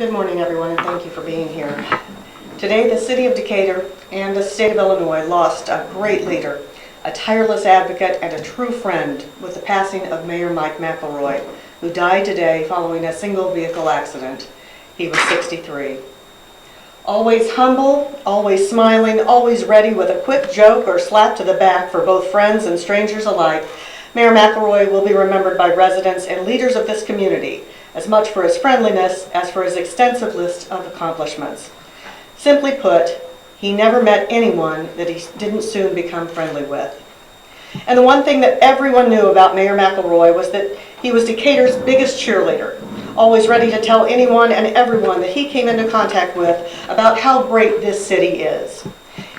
Good morning, everyone, and thank you for being here. Today, the City of Decatur and the state of Illinois lost a great leader, a tireless advocate, and a true friend with the passing of Mayor Mike McElroy, who died today following a single vehicle accident. He was 63. Always humble, always smiling, always ready with a quick joke or slap to the back for both friends and strangers alike, Mayor McElroy will be remembered by residents and leaders of this community, as much for his friendliness as for his extensive list of accomplishments. Simply put, he never met anyone that he didn't soon become friendly with. And the one thing that everyone knew about Mayor McElroy was that he was Decatur's biggest cheerleader, always ready to tell anyone and everyone that he came into contact with about how great this city is.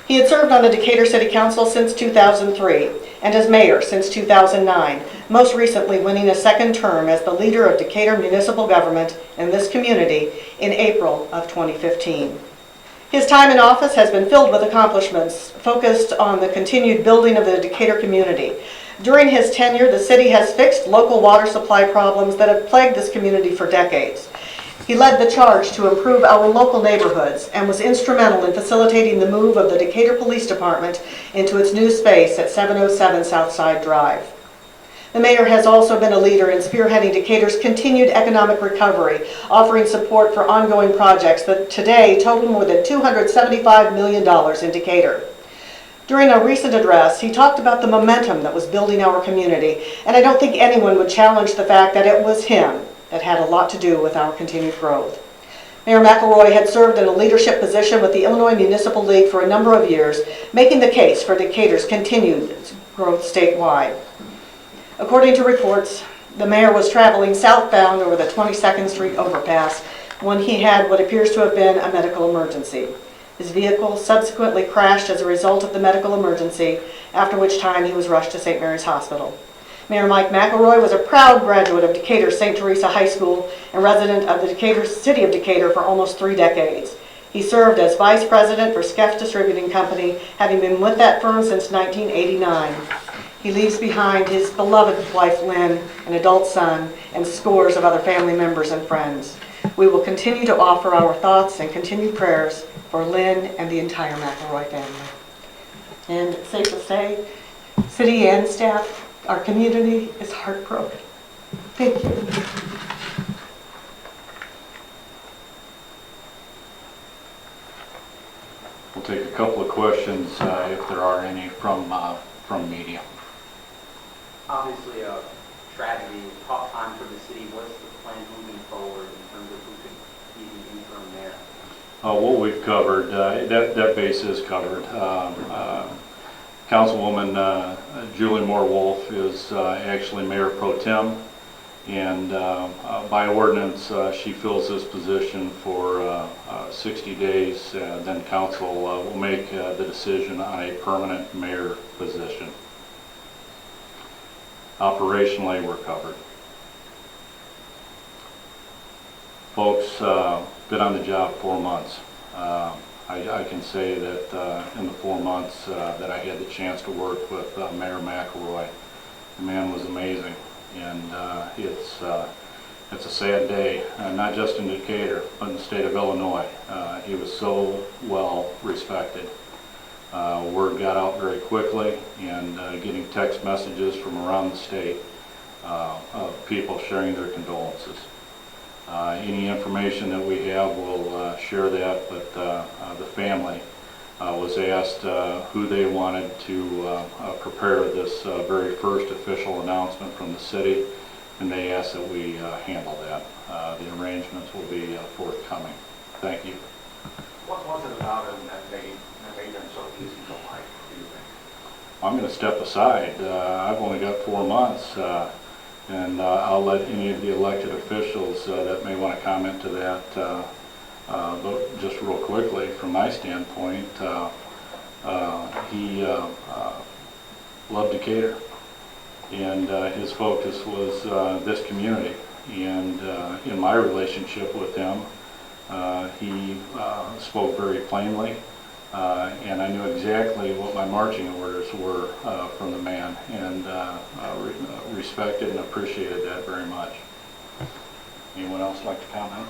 He had served on the Decatur City Council since 2003 and as mayor since 2009, most recently winning a second term as the leader of Decatur municipal government in this community in April of 2015. His time in office has been filled with accomplishments focused on the continued building of the Decatur community. During his tenure, the city has fixed local water supply problems that have plagued this community for decades. He led the charge to improve our local neighborhoods and was instrumental in facilitating the move of the Decatur Police Department into its new space at 707 Southside Drive. The mayor has also been a leader in spearheading Decatur's continued economic recovery, offering support for ongoing projects that today total more than $275 million in Decatur. During a recent address, he talked about the momentum that was building our community, and I don't think anyone would challenge the fact that it was him that had a lot to do with our continued growth. Mayor McElroy had served in a leadership position with the Illinois Municipal League for a number of years, making the case for Decatur's continued growth statewide. According to reports, the mayor was traveling southbound over the 22nd Street overpass when he had what appears to have been a medical emergency. His vehicle subsequently crashed as a result of the medical emergency, after which time he was rushed to St. Mary's Hospital. Mayor Mike McElroy was a proud graduate of Decatur St. Teresa High School and resident of the City of Decatur for almost 3 decades. He served as vice president for Skeff Distributing Company, having been with that firm since 1989. He leaves behind his beloved wife Lynn, an adult son, and scores of other family members and friends. We will continue to offer our thoughts and continued prayers for Lynn and the entire McElroy family. And it's safe to say, city and staff, our community is heartbroken. Thank you. We'll take a couple of questions if there are any from media. Obviously a tragedy, tough time for the city. What's the plan moving forward in terms of who could be the interim mayor? What we've covered, that base is covered. Councilwoman Julie Moore-Wolf is actually Mayor Pro Tem, and by ordinance she fills this position for 60 days. Then council will make the decision on a permanent mayor position. Operationally, we're covered. Folks, been on the job 4 months. I can say that in the 4 months that I had the chance to work with Mayor McElroy, the man was amazing, and it's a sad day, not just in Decatur, but in the state of Illinois. He was so well respected. Word got out very quickly, and getting text messages from around the state of people sharing their condolences. Any information that we have, we'll share that, but the family was asked who they wanted to prepare this very first official announcement from the city, and they asked that we handle that. The arrangements will be forthcoming. Thank you. What was it about him that made him so easy to like, do you think? I'm going to step aside. I've only got 4 months, and I'll let any of the elected officials that may want to comment to that. But just real quickly, from my standpoint, he loved Decatur, and his focus was this community. And in my relationship with him, he spoke very plainly, and I knew exactly what my marching orders were from the man, and respected and appreciated that very much. Anyone else like to comment?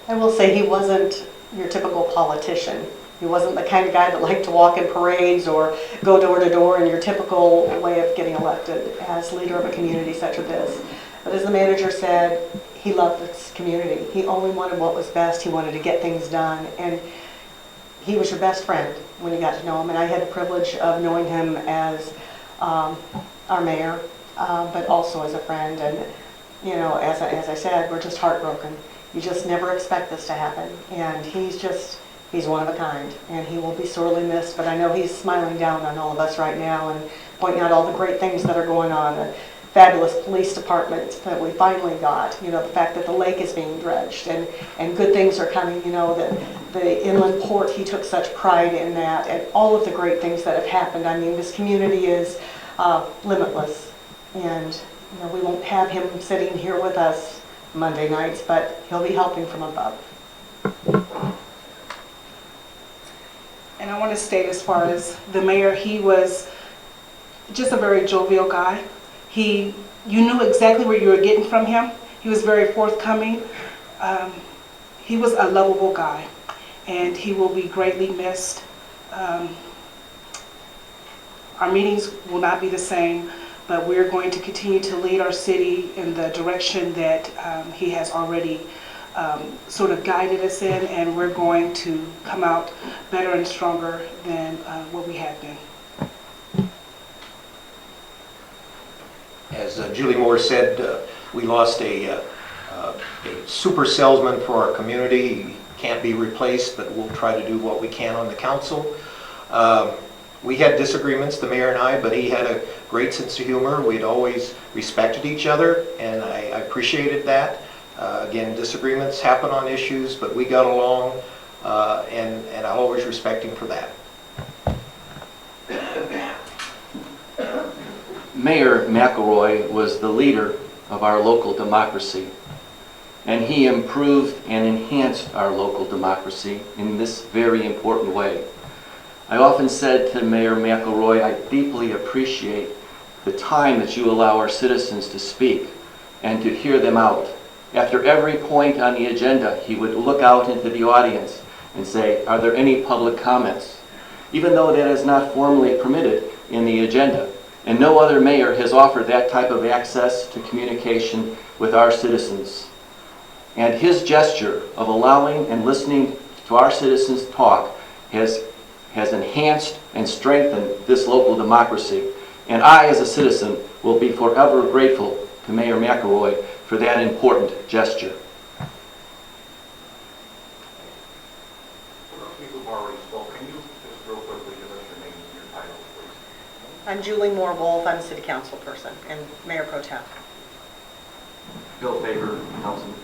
I will say he wasn't your typical politician. He wasn't the kind of guy that liked to walk in parades or go door to door in your typical way of getting elected as leader of a community such as this. But as the manager said, he loved this community. He only wanted what was best. He wanted to get things done. And he was your best friend when you got to know him. And I had the privilege of knowing him as our mayor, but also as a friend. And, you know, as I said, we're just heartbroken. You just never expect this to happen. And he's one of a kind. And he will be sorely missed. But I know he's smiling down on all of us right now and pointing out all the great things that are going on. The fabulous police department that we finally got. You know, the fact that the lake is being dredged and good things are coming. You know, the inland port, he took such pride in that. And all of the great things that have happened. I mean, this community is limitless. And, you know, we won't have him sitting here with us Monday nights, but he'll be helping from above. And I want to state, as far as the mayor, he was just a very jovial guy. You knew exactly what you were getting from him. He was very forthcoming. He was a lovable guy, and he will be greatly missed. Our meetings will not be the same, but we're going to continue to lead our city in the direction that he has already sort of guided us in, and we're going to come out better and stronger than what we have been. As Julie Moore said, we lost a super salesman for our community. He can't be replaced, but we'll try to do what we can on the council. We had disagreements, the mayor and I, but he had a great sense of humor. We'd always respected each other, and I appreciated that. Again, disagreements happen on issues, but we got along, and I'll always respect him for that. Mayor McElroy was the leader of our local democracy, and he improved and enhanced our local democracy in this very important way. I often said to Mayor McElroy, I deeply appreciate the time that you allow our citizens to speak and to hear them out. After every point on the agenda, he would look out into the audience and say, are there any public comments? Even though that is not formally permitted in the agenda. And no other mayor has offered that type of access to communication with our citizens. And his gesture of allowing and listening to our citizens talk has enhanced and strengthened this local democracy. And I, as a citizen, will be forever grateful to Mayor McElroy for that important gesture. For those people who've already spoken, can you just real quickly give us your name and your title, please? I'm Julie Moore Wolf. I'm a city council person and mayor pro tem. Bill Favor, Councilman.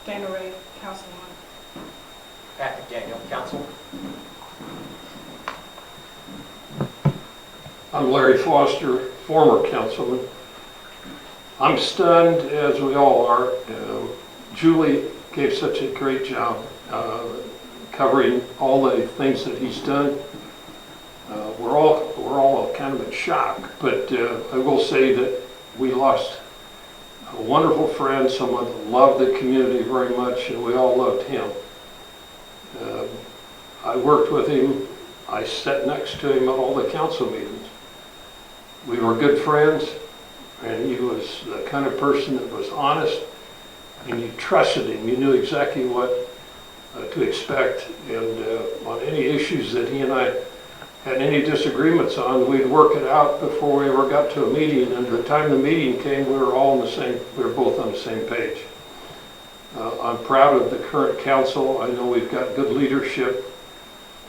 Dana Ray, Councilwoman. Patrick Daniel, council. I'm Larry Foster, former councilman. I'm stunned, as we all are. Julie gave such a great job covering all the things that he's done. We're all kind of in shock, but I will say that we lost a wonderful friend, someone that loved the community very much, and we all loved him. I worked with him. I sat next to him at all the council meetings. We were good friends, and he was the kind of person that was honest, and you trusted him. You knew exactly what to expect, and on any issues that he and I had any disagreements on, we'd work it out before we ever got to a meeting, and by the time the meeting came, we were both on the same page. I'm proud of the current council. I know we've got good leadership.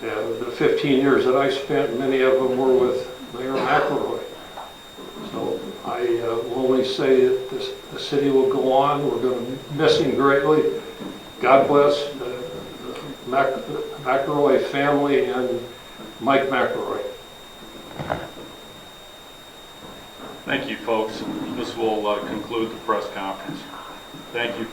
The 15 years that I spent, many of them were with Mayor McElroy. So I will only say that the city will go on. We're going to miss him greatly. God bless the McElroy family and Mike McElroy. Thank you, folks. This will conclude the press conference. Thank you.